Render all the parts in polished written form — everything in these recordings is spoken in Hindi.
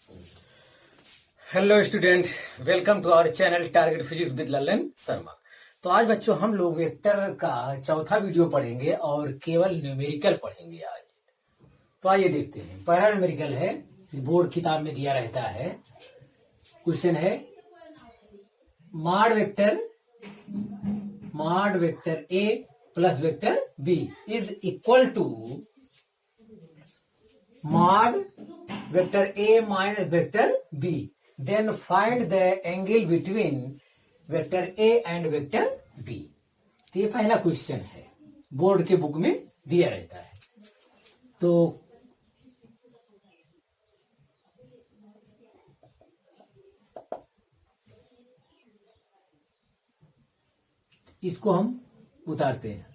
Hello student, welcome to our channel target physics with Lalan Sharma. तो आज बच्चों हम लोग वेक्टर का चौथा वीडियो पढ़ेंगे और केवल न्यूमेरिकल पढ़ेंगे आज। तो आइए देखते हैं। पहला न्यूमेरिकल है, बोर्ड किताब में दिया रहता है। क्वेश्चन है mod vector A plus vector B is equal to mod vector A minus vector B, then find the angle between vector A and vector B. तो ये पहला क्वेश्चन है, बोर्ड के बुक में दिया रहता है। तो इसको हम उतारते हैं।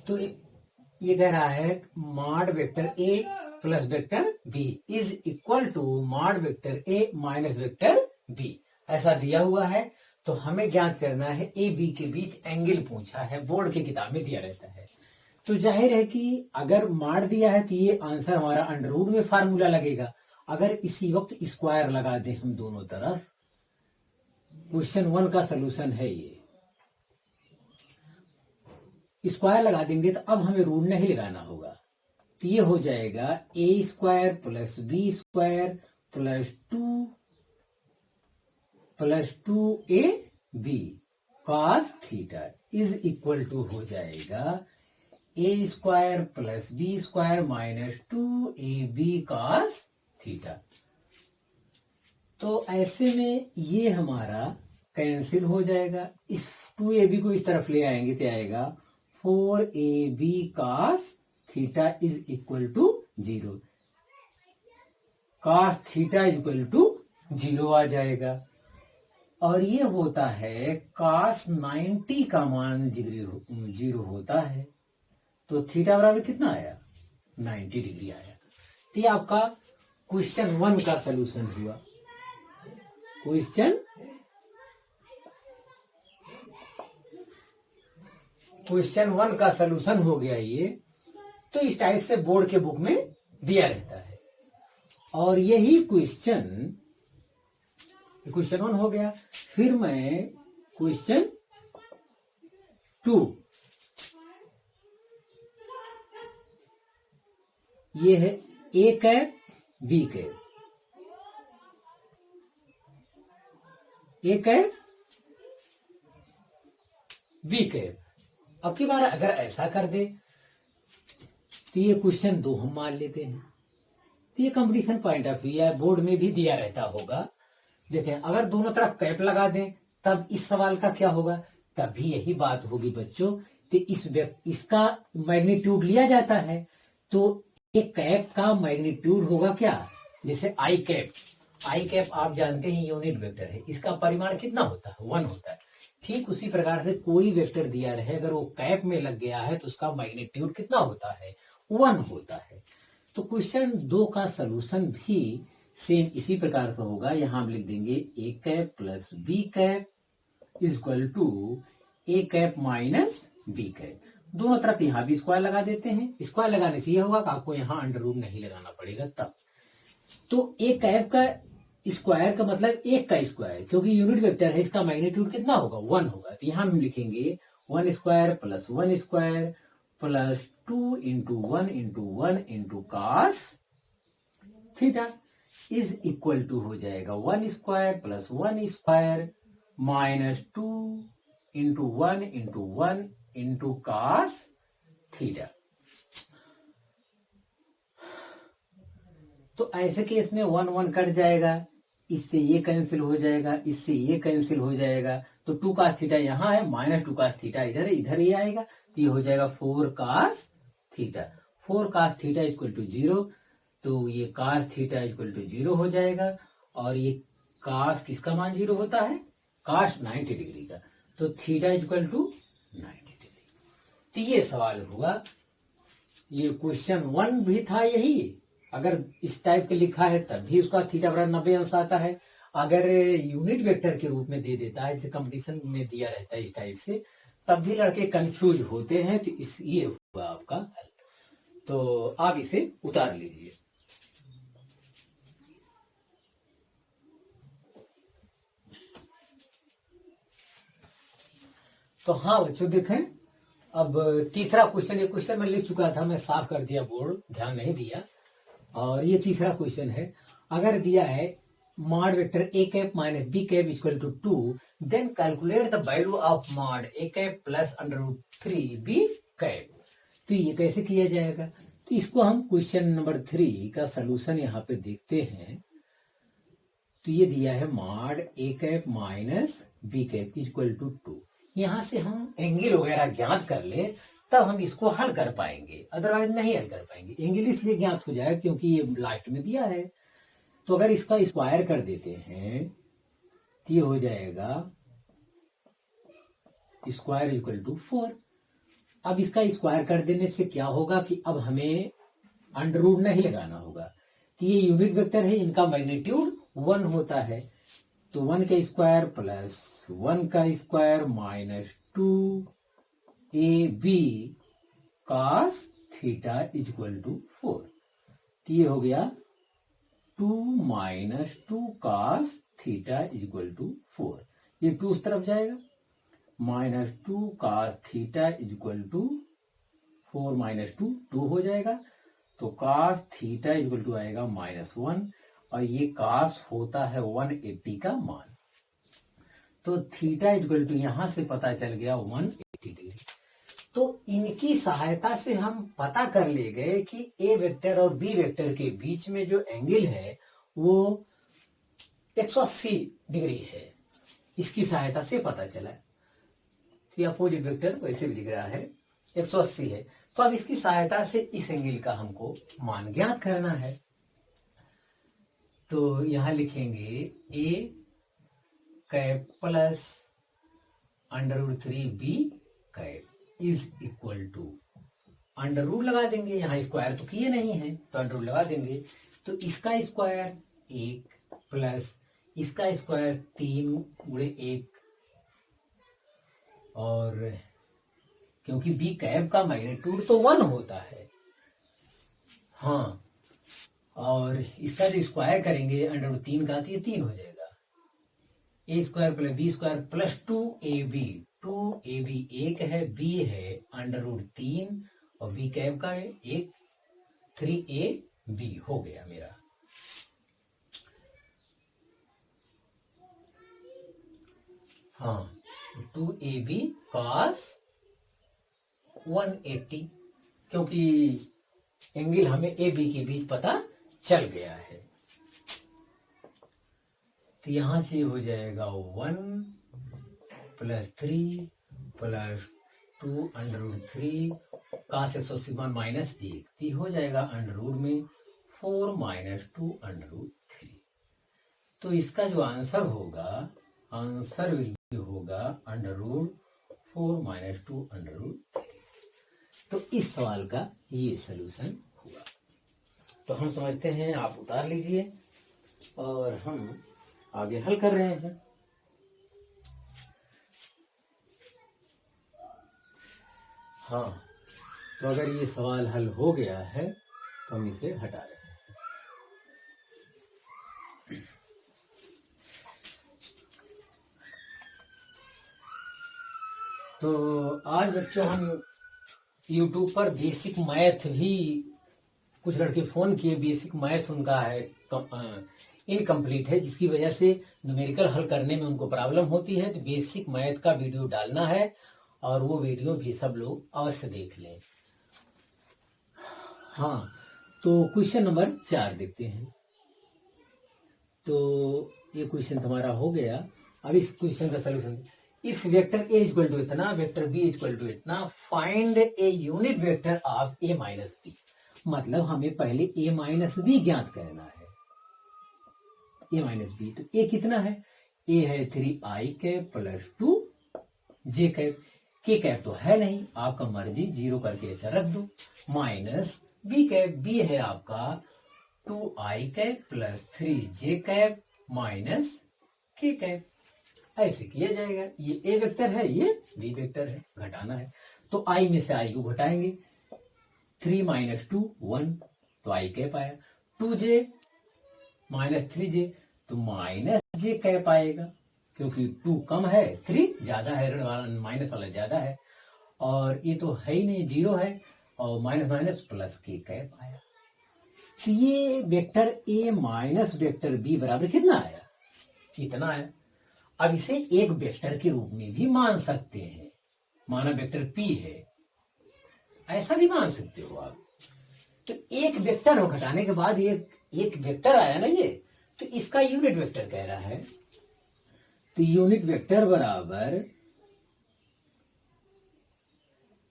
तो ये कह रहा है mod vector A plus vector B is equal to mod vector A minus vector B, ऐसा दिया हुआ है। तो हमें ज्ञात करना है ए बी के बीच एंगल पूछा है, बोर्ड की किताब में दिया रहता है। तो जाहिर है कि अगर मॉड दिया है तो ये आंसर हमारा अंडर रूट में फार्मूला लगेगा। अगर इसी वक्त स्क्वायर लगा दें हम दोनों तरफ, क्वेश्चन 1 का सोल्यूशन है ये। स्क्वायर लगा देंगे तो अब हमें रूट नहीं लगाना होगा। तो ये हो जाएगा A square plus B square plus two A B cos theta is equal to हो जाएगा A square plus B square minus 2ab cos theta. तो ऐसे में ये हमारा कैंसिल हो जाएगा। इस 2ab को इस तरफ ले आएंगे तो आएगा 4ab cos theta is equal to 0। cos theta is equal to 0 आ जाएगा। और ये होता है cos 90 का मान 0 होता है। तो थीटा बराबर कितना आया? 90 डिग्री आया। तो ये आपका क्वेश्चन 1 का सलूशन हुआ। क्वेश्चन 1 का सलूशन हो गया ये। तो इस टाइप से बोर्ड के बुक में दिया रहता है। और यही क्वेश्चन 1 हो गया। फिर मैं क्वेश्चन 2, ये है A cap B cap, A cap B cap. अब की बार अगर ऐसा कर दे तो ये क्वेश्चन 2 हम मान लेते हैं। तो ये कंपटीशन पॉइंट ऑफ व्यू है, बोर्ड में भी दिया रहता होगा। देखें, अगर दोनों तरफ कैप लगा दें तब इस सवाल का क्या होगा? तब भी यही बात होगी बच्चों। तो इसका मैग्नीट्यूड लिया जाता है। तो एक कैप का मैग्नीट्यूड होगा क्या? जैसे आई कैप आप जानते हैं यूनिट वेक्टर है, इसका परिमाण कितना होता है? 1 होता है। ठीक उसी प्रकार से कोई वेक्टर दिया रहे, अगर वो कैप में लग गया है तो उसका मैग्नीट्यूड कितना होता है? 1 होता है। तो क्वेश्चन 2 का सलूशन भी सेम इसी प्रकार से होगा। यहां हम लिख देंगे A cap plus B cap is equal to A cap minus B cap. दोनों तरफ यहां भी स्क्वायर लगा देते हैं। स्क्वायर लगाने से यह होगा कि आपको यहां अंडर रूट नहीं लगाना पड़ेगा तब। तो एक कैप का स्क्वायर का मतलब एक का स्क्वायर, क्योंकि यूनिट वेक्टर है, इसका मैग्नीट्यूड कितना होगा? 1 होगा। तो यहां हम लिखेंगे 1 square plus 1 square plus 2 into 1 into 1 into cos theta is equal to हो जाएगा 1 square plus 1 square minus 2 into 1 into 1 into cos theta. तो ऐसे केस में 1 1 कट जाएगा, इससे ये कैंसिल हो जाएगा, इससे ये कैंसिल हो जाएगा। तो 2 cos थीटा यहाँ है, माइनस 2 cos थीटा इधर है, इधर ही आएगा। तो ये हो जाएगा 4 cos theta. 4 cos theta equal to 0। तो ये cos थीटा इक्वल टू 0 हो जाएगा। और ये cos किसका मान 0 होता है? cos 90 डिग्री का। तो थीटा इक्वल टू 90 डिग्री। तो ये सवाल हुआ। ये क्वेश्चन 1 भी था यही। अगर इस टाइप के लिखा है तब भी उसका थीटा बराबर 90 अंश आता है। अगर यूनिट वेक्टर के रूप में दे देता है, जैसे कंपटीशन में दिया रहता है इस टाइप से, तब भी लड़के कंफ्यूज होते हैं। तो इस ये हुआ आपका हल। तो आप इसे उतार लीजिए। तो हाँ बच्चों देखें, अब तीसरा क्वेश्चन, ये क्वेश्चन मैं लिख चुका था, मैं साफ कर दिया, बोर्ड ध्यान नहीं दिया। और ये तीसरा क्वेश्चन है, अगर दिया है mod vector A cap minus B cap equal to 2, then calculate the value of mod A cap plus under root 3 B cap. तो ये कैसे किया जाएगा? तो इसको हम क्वेश्चन नंबर 3 का सलूशन यहाँ पे देखते हैं। तो ये दिया है mod A cap minus B cap equal to 2। यहां से हम एंगल वगैरह ज्ञात कर ले, तब हम इसको हल कर पाएंगे, अदरवाइज नहीं हल कर पाएंगे। एंगल इसलिए ज्ञात हो जाए क्योंकि ये लास्ट में दिया है। तो अगर इसका स्क्वायर कर देते हैं तो ये हो जाएगा स्क्वायर इक्वल टू 4। अब इसका स्क्वायर कर देने से क्या होगा कि अब हमें अंडर रूट नहीं लगाना होगा। तो ये यूनिट वेक्टर है, इनका मैग्नीट्यूड 1 होता है। तो 1 का स्क्वायर प्लस 1 का square minus 2ab cos theta equal to 4। तो ये हो गया 2 minus 2 cos theta equal to 4। ये 2 उस तरफ जाएगा, minus 2 cos theta equal to 4 minus 2 2 हो जाएगा। तो cos थीटा इक्वल टू आएगा -1, और ये cos होता है 180 का मान। तो थीटा इक्वल टू यहां से पता चल गया 180 डिग्री। तो इनकी सहायता से हम पता कर ले गए कि ए वेक्टर और बी वेक्टर के बीच में जो एंगल है वो 180 डिग्री है। इसकी सहायता से पता चला। तो ये अपोजिट वेक्टर वैसे भी दिख रहा है, 180 है। तो अब इसकी सहायता से इस एंगल का हमको मान ज्ञात करना है। तो यहां लिखेंगे A cap plus under root 3 B cap is equal to, under root लगा देंगे, यहां स्क्वायर तो किए नहीं है तो अंडर रूट लगा देंगे। तो इसका स्क्वायर 1 प्लस इसका स्क्वायर 3 गुणे 1, और क्योंकि बी कैप का मैग्नीट्यूड तो 1 होता है, हाँ, और इसका जो स्क्वायर करेंगे अंडर रूट 3 का, तो ये 3 हो जाएगा। A square plus B square plus 2ab, 2ab 1 है, b है अंडर रूट 3, और बी कैप का है 1, 3ab हो गया मेरा। हाँ, 2ab cos 180, क्योंकि एंगल हमें ए बी के बीच पता चल गया है। तो यहां से हो जाएगा 1 plus 3 plus 2 under root 3 cos 180 minus 1, तो हो जाएगा अंडर रूट में 4 माइनस 2 अंडर रूट 3। तो इसका जो आंसर होगा, आंसर विल होगा under root 4 minus 2 under root 3। तो इस सवाल का ये सलूशन हुआ। तो हम समझते हैं, आप उतार लीजिए और हम आगे हल कर रहे हैं। हाँ, तो अगर ये सवाल हल हो गया है तो हम इसे हटा रहे हैं। तो आज बच्चों हम YouTube पर बेसिक मैथ भी, कुछ लड़के फोन किए, बेसिक मैथ उनका है इनकम्प्लीट है, जिसकी वजह से न्यूमेरिकल हल करने में उनको प्रॉब्लम होती है। तो बेसिक मैथ का वीडियो डालना है, और वो वीडियो भी सब लोग अवश्य देख लें। हाँ, तो क्वेश्चन नंबर 4 देखते हैं। तो ये क्वेश्चन हमारा हो गया। अब इस क्वेश्चन का solution, if vector A equal to इतना, वेक्टर बी इक्वल टू इतना, find a unit vector of A minus B. मतलब हमें पहले ए माइनस बी ज्ञात करना है। ए माइनस बी, तो ए कितना है? ए है 3i cap plus 2j cap. के कैप तो है नहीं, आपका मर्जी, 0 करके ऐसा रख दो, माइनस बी कैप। बी है आपका 2i cap plus 3j cap minus के कैप। ऐसे किया जाएगा। ये ए वेक्टर है, ये बी वेक्टर है, घटाना है तो आई में से आई को घटाएंगे। 3 - 2 1 तो आई कैप आया। 2j - 3j तो -j कैप आएगा, क्योंकि 2 कम है 3 ज्यादा है, ऋण वाला माइनस वाला ज्यादा है, और ये तो है ही नहीं, 0 है, और minus minus plus K cap आया। तो ये vector A minus vector B बराबर कितना आया? इतना आया। अब इसे एक वेक्टर के रूप में भी मान सकते हैं, माना वेक्टर पी है, ऐसा भी मान सकते हो आप। तो एक वेक्टर हो, घटाने के बाद एक वेक्टर आया ना ये, तो इसका यूनिट वेक्टर कह रहा है। तो यूनिट वेक्टर बराबर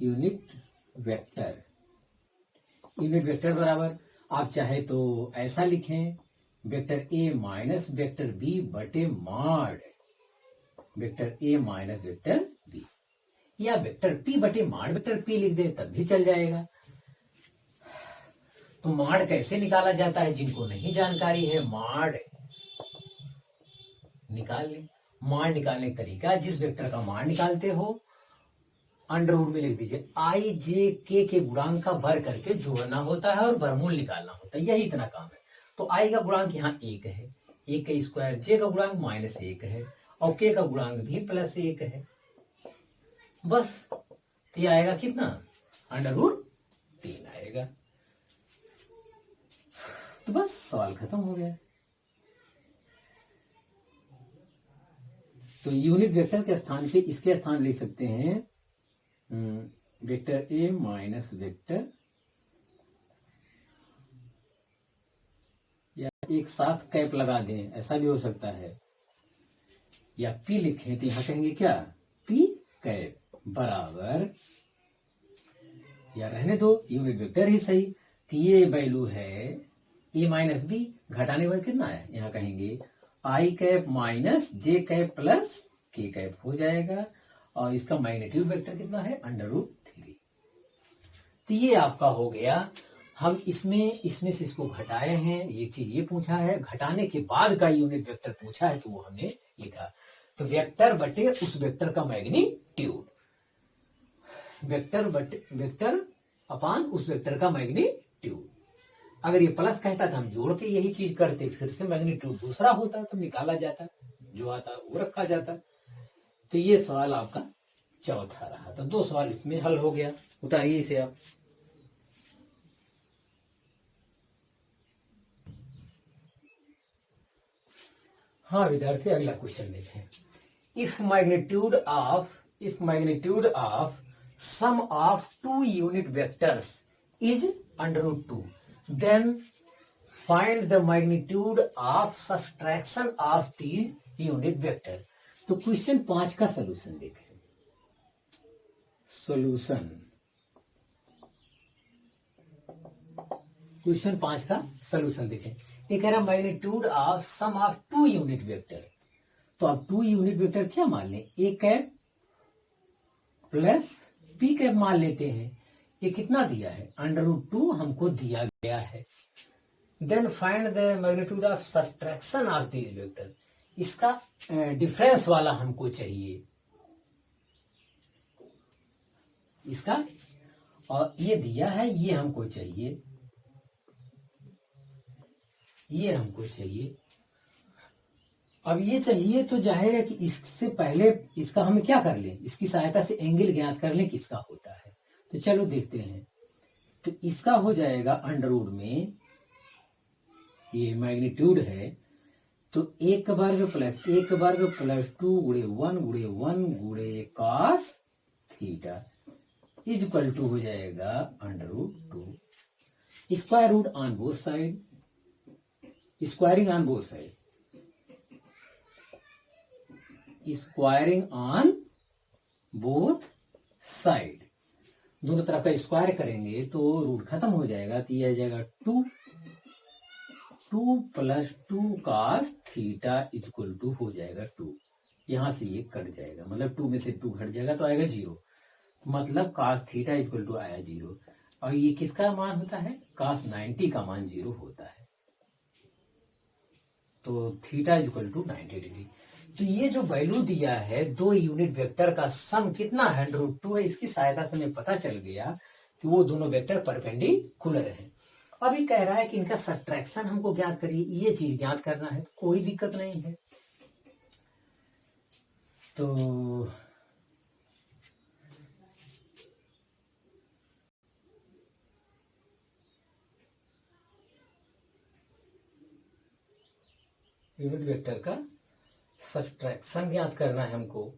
यूनिट वेक्टर बराबर आप चाहे तो ऐसा लिखें, vector A minus vector B बटे mod vector A minus vector B, या वेक्टर पी बटे मॉड वेक्टर पी लिख दे तब भी चल जाएगा। तो मॉड कैसे निकाला जाता है, जिनको नहीं जानकारी है, मॉड निकाल ले। मॉड निकालने का तरीका, जिस वेक्टर का मॉड निकालते हो अंडर रूट में लिख दीजिए, आई जे के गुणांक का वर्ग करके जोड़ना होता है और वर्गमूल निकालना होता है, यही इतना काम है। तो आई का गुणांक यहाँ 1 है, 1 का स्क्वायर, जे का गुणांक -1 है, और के का गुणांक भी +1 है। बस तो ये आएगा कितना, √3 आएगा। तो बस सवाल खत्म हो गया। तो यूनिट वेक्टर के स्थान पे इसके स्थान लिख सकते हैं वेक्टर ए माइनस वेक्टर, या एक साथ कैप लगा दें, ऐसा भी हो सकता है, या पी लिखें तो यहां कहेंगे क्या, पी कैप बराबर, या रहने दो यूनिट वेक्टर ही सही। तो ये वैल्यू है ए माइनस बी, घटाने पर कितना है, यहां कहेंगे आई कैप माइनस जे कैप प्लस के कैप हो जाएगा, और इसका मैग्नीट्यूड वेक्टर कितना है, √3। तो ये आपका हो गया। हम इसमें से इसको घटाए हैं, एक चीज ये पूछा है, घटाने के बाद का यूनिट वेक्टर पूछा है, तो वो हमने लिखा। तो वेक्टर बटे उस वेक्टर का मैग्नीट्यूड, वेक्टर अपान उस वेक्टर का मैग्नीट्यूड। अगर ये प्लस कहता तो हम जोड़ के यही चीज करते, फिर से मैग्नीट्यूड दूसरा होता तो निकाला जाता, जो आता वो रखा जाता। तो ये सवाल आपका चौथा रहा। तो 2 सवाल इसमें हल हो गया, उतारिए इसे आप। हाँ विद्यार्थी, अगला क्वेश्चन देखें। If magnitude of sum of 2 unit vectors is √2, then find the magnitude of subtraction of these unit vector. तो क्वेश्चन 5 का सलूशन देखें। सॉल्यूशन, क्वेश्चन 5 का सलूशन देखें। ये कह रहा magnitude of sum of 2 unit vector. तो अब 2 यूनिट वेक्टर क्या मान लें, A cap plus P cap मान लेते हैं। ये कितना दिया है, √2 हमको दिया गया है। Then find the magnitude of subtraction of these vector, इसका डिफरेंस वाला हमको चाहिए इसका, और ये दिया है, ये हमको चाहिए, ये हमको चाहिए। अब ये चाहिए तो जाहिर है कि इससे पहले इसका हम क्या कर लें, इसकी सहायता से एंगल ज्ञात कर लें किसका होता है। तो चलो देखते हैं। तो इसका हो जाएगा अंडर में, ये मैग्नीट्यूड है, तो 1 वर्ग प्लस 1 वर्ग प्लस 2 गुणे 1 गुणे 1 गुणे कॉस थीटा इक्वल टू हो जाएगा √2। Square root on both side, squaring on both side, squaring on both side, दोनों तरफ का स्क्वायर करेंगे तो रूट खत्म हो जाएगा। तो यह आ जाएगा 2 + 2 cos थीटा इक्वल टू हो जाएगा 2। यहां से ये कट जाएगा, मतलब 2 में से 2 घट जाएगा तो आएगा 0, मतलब cos थीटा इक्वल टू आया 0। और ये किसका मान होता है, cos 90 का मान 0 होता है। तो थीटा इक्वल टू 90 डिग्री। तो ये जो वैल्यू दिया है दो यूनिट वेक्टर का सम कितना है, √2 है। इसकी सहायता से हमें पता चल गया कि वो दोनों वेक्टर परपेंडिकुलर हैं। अभी कह रहा है कि इनका सब्ट्रैक्शन हमको ज्ञात करिए, ये चीज ज्ञात करना है, तो कोई दिक्कत नहीं है। तो यूनिट वेक्टर का सब्ट्रैक्शन ज्ञात करना है हमको।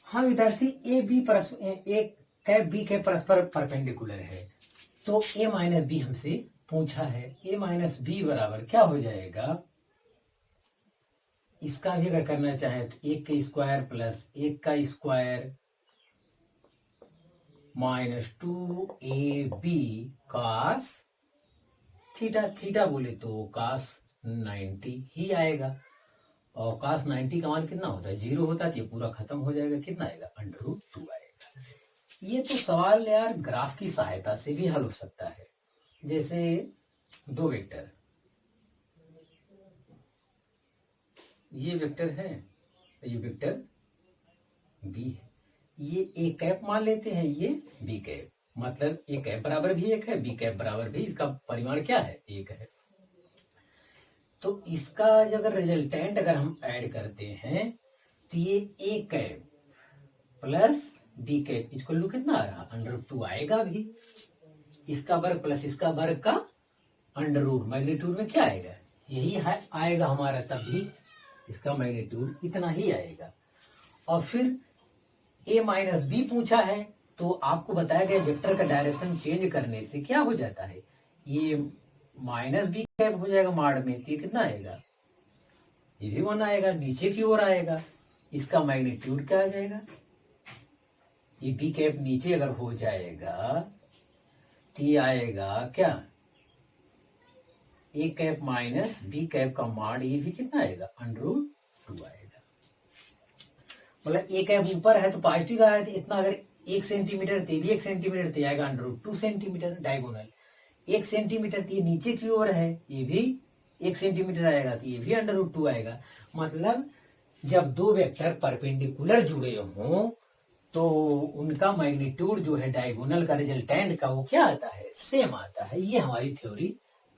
हाँ विद्यार्थी, ए कैप बी के परस्पर परपेंडिकुलर है, तो ए माइनस बी हमसे पूछा है। ए माइनस बी बराबर क्या हो जाएगा, इसका भी अगर करना चाहे तो 1 का स्क्वायर प्लस 1 का square minus 2ab cos theta, theta बोले तो cos 90 ही आएगा, और cos 90 का मान कितना होता है, 0 होता है, तो ये पूरा खत्म हो जाएगा, कितना आएगा, √2 आएगा। ये तो सवाल यार ग्राफ की सहायता से भी हल हो सकता है। जैसे दो वेक्टर, ये वेक्टर है, ये वेक्टर बी है, ये ए कैप मान लेते हैं, ये बी कैप, मतलब ए कैप बराबर भी 1 है, बी कैप बराबर भी, इसका परिमाण क्या है, 1 है। तो इसका अगर रिजल्टेंट अगर हम ऐड करते हैं तो ये A cap plus B cap equal to कितना आ रहा, √2 आएगा भी। इसका वर्ग प्लस इसका वर्ग का अंडर रूट, मैग्नीट्यूड में क्या आएगा, यही है आएगा हमारा, तभी इसका मैग्नीट्यूड इतना ही आएगा। और फिर ए माइनस बी पूछा है, तो आपको बताया गया वेक्टर का डायरेक्शन चेंज करने से क्या हो जाता है, ये माइनस बी कैप हो जाएगा माड़ में, तो ये कितना आएगा, ये भी 1 आएगा, नीचे की ओर आएगा, इसका मैग्नीट्यूड क्या आ जाएगा, ये बी कैप नीचे अगर हो जाएगा तो ये आएगा क्या, ए कैप माइनस बी कैप का माड़, ये भी कितना आएगा, √2 आएगा। मतलब ए कैप ऊपर है तो पॉजिटिव आया, तो इतना अगर 1 सेंटीमीटर तो भी 1 सेंटीमीटर तो आएगा √2 सेंटीमीटर डायगोनल, 1 सेंटीमीटर तो ये नीचे की ओर है, ये भी 1 सेंटीमीटर आएगा, तो ये भी √2 आएगा। मतलब जब दो वेक्टर परपेंडिकुलर जुड़े हों तो उनका मैग्नीट्यूड जो है डायगोनल का रिजल्टेंट का वो क्या आता है, सेम आता है। ये हमारी थ्योरी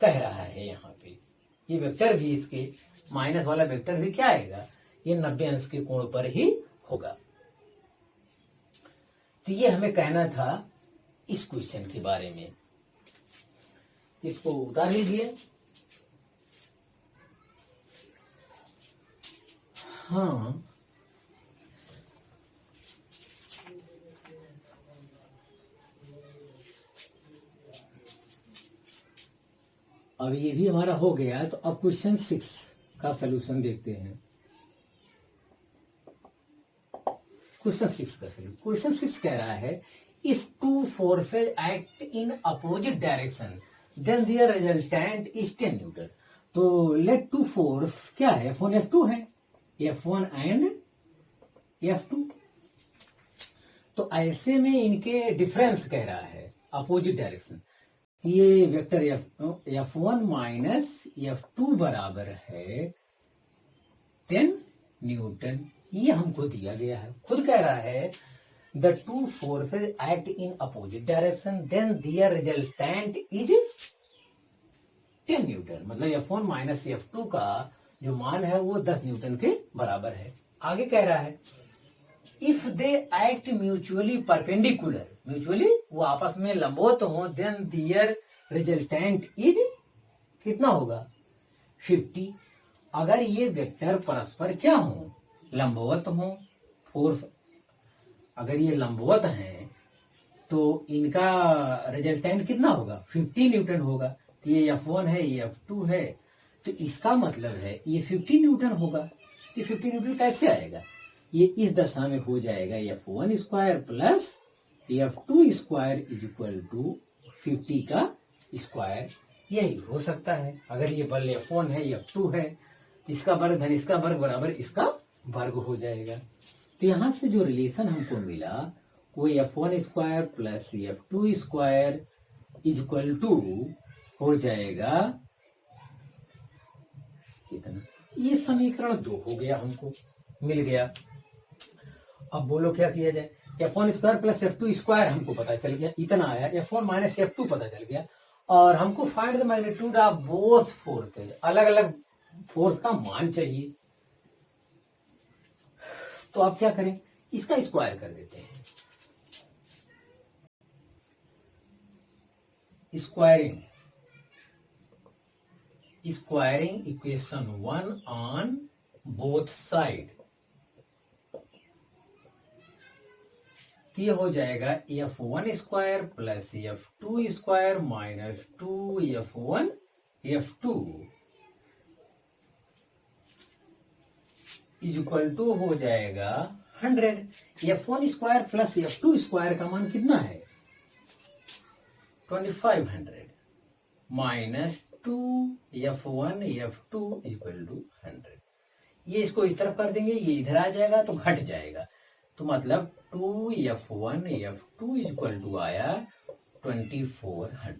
कह रहा है यहाँ पे। ये वेक्टर भी, इसके माइनस वाला वेक्टर भी क्या आएगा, ये 90 अंश के कोण पर ही होगा। तो ये हमें कहना था इस क्वेश्चन के बारे में। इसको उतार लीजिए। हाँ, अब ये भी हमारा हो गया, तो अब क्वेश्चन 6 का सलूशन देखते हैं। क्वेश्चन 6 का सलूशन, क्वेश्चन 6 कह रहा है if two forces act in opposite direction then their resultant is 10 newton. तो लेट टू फोर्स क्या है, F1 F2 है, F1 एंड F2। तो ऐसे में इनके डिफरेंस कह रहा है अपोजिट डायरेक्शन, ये वेक्टर F1 माइनस F2 बराबर है 10 न्यूटन। ये हमको दिया गया है, खुद कह रहा है the two forces act in opposite direction then their resultant is 10 newton. मतलब F1 माइनस F2 का जो मान है वो 10 न्यूटन के बराबर है। आगे कह रहा है if they act mutually perpendicular, mutually वो आपस में लंबवत हो, देन दियर रिजल्टेंट इज कितना होगा 50। अगर ये वेक्टर परस्पर क्या हो, लंबवत हो, फोर्स अगर ये लंबवत हैं तो इनका रिजल्टेंट कितना होगा 50 न्यूटन होगा। तो ये F1 है, ये F2 है, तो इसका मतलब है ये 50 न्यूटन होगा। ये 50 न्यूटन कैसे आएगा, ये इस दशा में हो जाएगा F1 square plus F2 square is equal to 50 का स्क्वायर। यही हो सकता है, अगर ये बल F1 है, F2 है, इसका वर्ग धन इसका वर्ग बराबर इसका वर्ग हो जाएगा। तो यहां से जो रिलेशन हमको मिला वो F1 square plus F2 square equal to हो जाएगा कितना। ये समीकरण 2 हो गया, हमको मिल गया। अब बोलो क्या किया जाए। F1 square plus F2 square हमको पता चल गया, इतना आया। F1 माइनस F2 पता चल गया, और हमको find the magnitude of both forces, अलग अलग फोर्स का मान चाहिए। तो अब क्या करें, इसका स्क्वायर कर देते हैं। Squaring equation 1 on both side, तो ये हो जाएगा F1 square plus F2 square minus 2F1 F2 equal to हो जाएगा 100। F1 square plus F2 square का मान कितना है 2500 minus 2F1 F2 equal to 100। ये इसको इस तरफ कर देंगे, ये इधर आ जाएगा तो घट जाएगा, तो मतलब 2F1 F2 इक्वल टू आया 2400।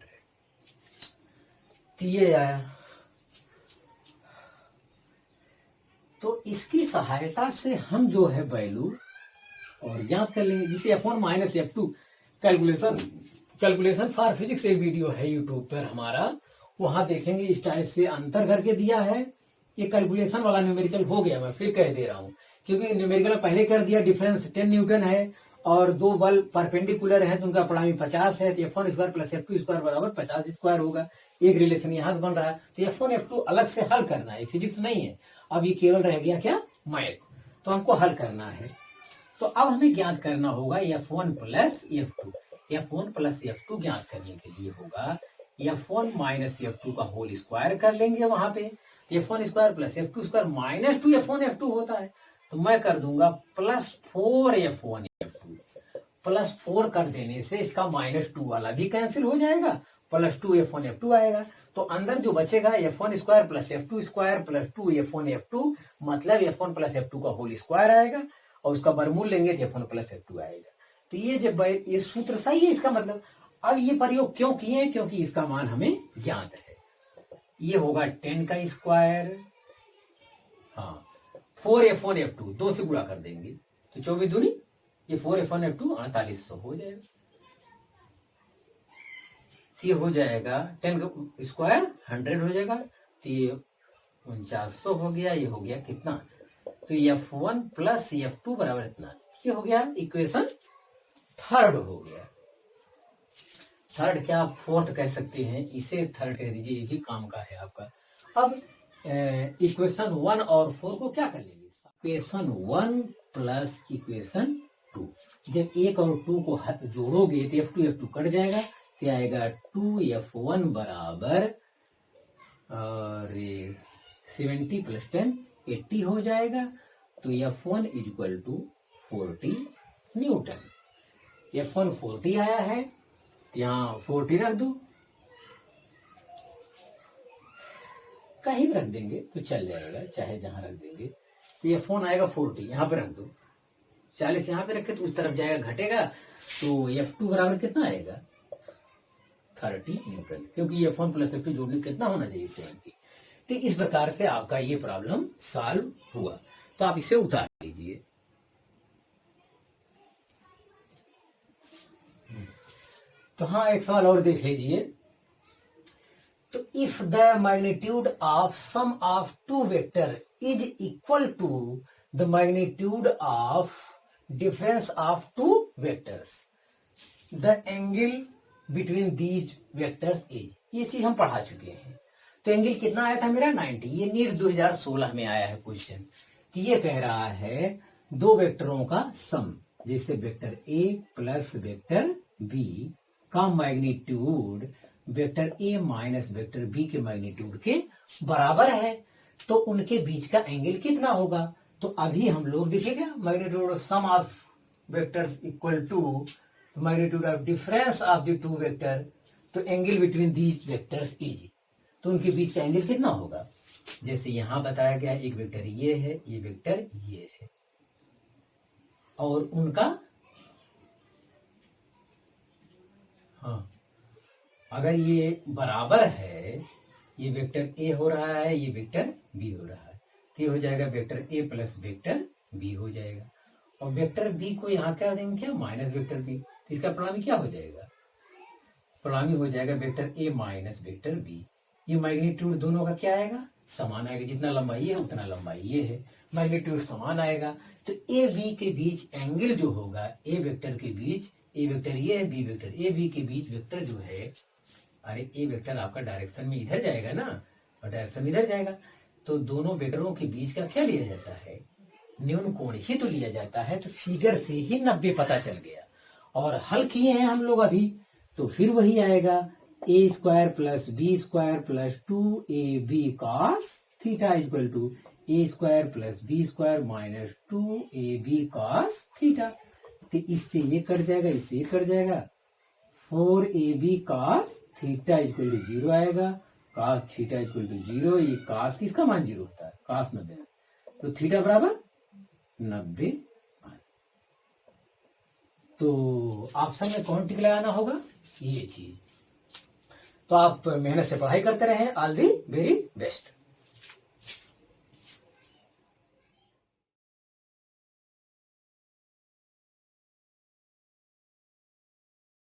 तो ये आया। तो इसकी सहायता से हम जो है वैल्यू और ज्ञात कर लेंगे, जिसे F1 minus F2 calculation for physics एक वीडियो है यूट्यूब पर हमारा, वहां देखेंगे इस टाइप से अंतर करके दिया है। ये कैलकुलेशन वाला न्यूमेरिकल हो गया, मैं फिर कह दे रहा हूं, क्योंकि न्यूमेरिकल पहले कर दिया। डिफरेंस 10 न्यूटन है और दो बल्ब परपेंडिकुलर है तो उनका पढ़ाई 50 है, तो F1 square plus F2 square बराबर 50 स्क्वायर होगा। एक रिलेशन यहां से बन रहा है, तो F1 F2 अलग से हल करना है, फिजिक्स नहीं है। अब ये केवल रह गया क्या, मैथ, तो हमको हल करना है। तो अब हमें ज्ञात करना होगा F1 plus F2। F1 plus F2 ज्ञात करने के लिए होगा F1 माइनस F2 का होल स्क्वायर कर लेंगे वहां पे। F1 square plus F2 square minus 2F1 F2 होता है, तो मैं कर दूंगा प्लस 4F1 F2। प्लस 4 कर देने से इसका माइनस 2 वाला भी कैंसिल हो जाएगा, प्लस 2F1 F2 आएगा। तो अंदर जो बचेगा F1 square plus F2 square plus 2F1 F2, मतलब F1 प्लस F2 का होल स्क्वायर आएगा, और उसका वर्गमूल लेंगे तो F1 प्लस F2 आएगा। तो ये जब ये सूत्र सही है इसका मतलब। अब ये प्रयोग क्यों किए, क्योंकि इसका मान हमें ज्ञात है। ये होगा 10 का स्क्वायर, हाँ 4F1 F2 2 से गुणा कर देंगे तो 24 दूनी, ये 4F1 F2 4800 हो जाएगा। तो ये हो जाएगा 10 का स्क्वायर 100 हो जाएगा, तो ये 4900 हो गया। ये हो गया कितना, तो F1 प्लस F2 बराबर इतना। ये हो गया इक्वेशन थर्ड हो गया। थर्ड क्या आप फोर्थ कह सकते हैं, इसे थर्ड कह दीजिए, ये भी काम का है आपका। अब इक्वेशन 1 और 4 को क्या कर लेंगे, इक्वेशन 1 प्लस इक्वेशन 2। जब 1 और 2 को जोड़ोगे तो F2 F2 कट जाएगा, तो आएगा 2F1 बराबर और 70 प्लस 10 80 हो जाएगा। तो F1 equal to 40 Newton. F1 40 आया है, यहाँ 40 रख दो, कहीं भी रख देंगे तो चल जाएगा, चाहे जहां रख देंगे। तो ये F1 आएगा 40, यहाँ पे रख दो। 40 यहाँ पे रखे तो उस तरफ जाएगा, घटेगा, तो F2 बराबर कितना आएगा 30 न्यूटन, क्योंकि F1 प्लस F2 जोड़ने कितना होना चाहिए 70। तो इस प्रकार से आपका ये प्रॉब्लम सॉल्व हुआ। तो आप इसे उतार लीजिए। तो हाँ, एक सवाल और देख लीजिए। तो if the magnitude of sum of two vector is equal to the magnitude of difference of two vectors, the angle between these vectors is, ये चीज हम पढ़ा चुके हैं। तो एंगल कितना आया था मेरा 90, ये नीट 2016 में आया है क्वेश्चन। तो ये कह रहा है दो वेक्टरों का सम, जैसे vector A plus vector B का magnitude vector A minus vector B के मैग्नीट्यूड के बराबर है, तो उनके बीच का एंगल कितना होगा। तो अभी हम लोग देखेगा magnitude of sum of vectors equal to magnitude of difference of the two vector, तो angle between these vectors is, तो उनके बीच का एंगल कितना होगा। जैसे यहां बताया गया एक वेक्टर ये है, ये वेक्टर ये है, और उनका हाँ, अगर ये बराबर है, ये वेक्टर ए हो रहा है, ये वेक्टर बी हो रहा है, तो ये हो जाएगा vector A plus vector B हो जाएगा। और वेक्टर बी को यहाँ क्या देंगे, क्या माइनस वेक्टर बी, तो इसका परिणामी क्या हो जाएगा, परिणामी हो जाएगा vector A minus vector B. ये मैग्नीट्यूड दोनों का क्या आएगा, समान आएगा, जितना लंबाई है उतना लंबाई ये है, मैग्नीट्यूड समान आएगा। तो ए बी के बीच एंगल जो होगा, ए वेक्टर के बीच, ए वेक्टर ये है, बी वेक्टर, ए बी के बीच वेक्टर जो है, अरे ए वेक्टर आपका डायरेक्शन में इधर जाएगा ना, और डायरेक्शन इधर जाएगा, तो दोनों वेक्टरों के बीच का क्या लिया जाता है, न्यून कोण ही तो लिया जाता है। तो फिगर से ही 90 पता चल गया, और हल किए हैं हम लोग अभी, तो फिर वही आएगा A square plus B square plus 2ab cos theta equal to A square plus B square minus 2ab cos theta. तो इससे ये कट जाएगा, इससे ये कट जाएगा, 4ab cos theta equal to 0 आएगा, cos थीटा इक्वल टू 0, ये cos किसका मान 0 होता है, cos 90, तो थीटा बराबर 90। तो ऑप्शन में कौन टिक लगाना होगा, ये चीज। तो आप मेहनत से पढ़ाई करते रहे, ऑल दी वेरी बेस्ट।